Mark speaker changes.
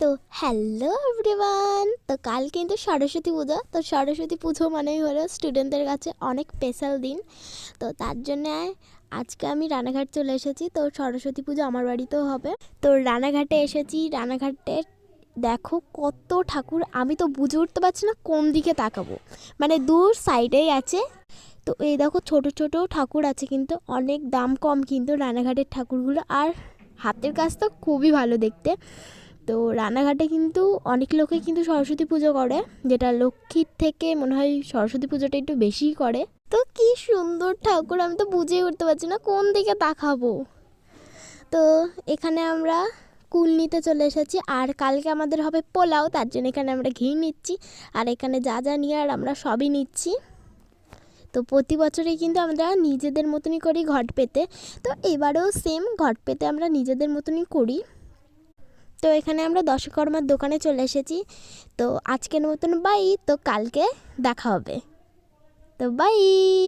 Speaker 1: তো hello everyone, তো কাল কিন্তু সরস্বতী পুজো। তো সরস্বতী পুজো মানেই হলো স্টুডেন্টদের কাছে অনেক স্পেশাল দিন। তো তার জন্য আজকে আমি রানাঘাট চলে এসেছি। তো সরস্বতী পুজো আমার বাড়িতেও হবে। তো রানাঘাটে এসেছি। রানাঘাটে দেখো কত ঠাকুর, আমি তো বুঝে উঠতে পারছি না কোন দিকে তাকাবো, মানে দূর সাইডেই আছে। তো এই দেখো ছোট ছোট ঠাকুর আছে, কিন্তু অনেক দাম কম কিন্তু রানাঘাটের ঠাকুরগুলো, আর হাতের কাজ তো খুবই ভালো দেখতে। তো রানাঘাটে কিন্তু অনেক লোকে কিন্তু সরস্বতী পুজো করে, যেটা লক্ষ্মীর থেকে মনে হয় সরস্বতী পুজোটা একটু বেশিই করে। তো কি সুন্দর ঠাকুর, আমি তো বুঝেই উঠতে পারছি না কোন দিকে তাকাবো। তো এখানে আমরা কুল নিতে চলে এসেছি, আর কালকে আমাদের হবে পোলাও, তার জন্য এখানে আমরা ঘি নিচ্ছি। আর এখানে যা যা নিয়ে আর আমরা সবই নিচ্ছি। তো প্রতি বছরেই কিন্তু আমরা নিজেদের মতনই করি ঘট পেতে। তো এবারেও সেম ঘট পেতে আমরা নিজেদের মতনই করি। তো এখানে আমরা দশকর্মার দোকানে চলে এসেছি। তো আজকের মতন বাই, তো কালকে দেখা হবে। তো বাই।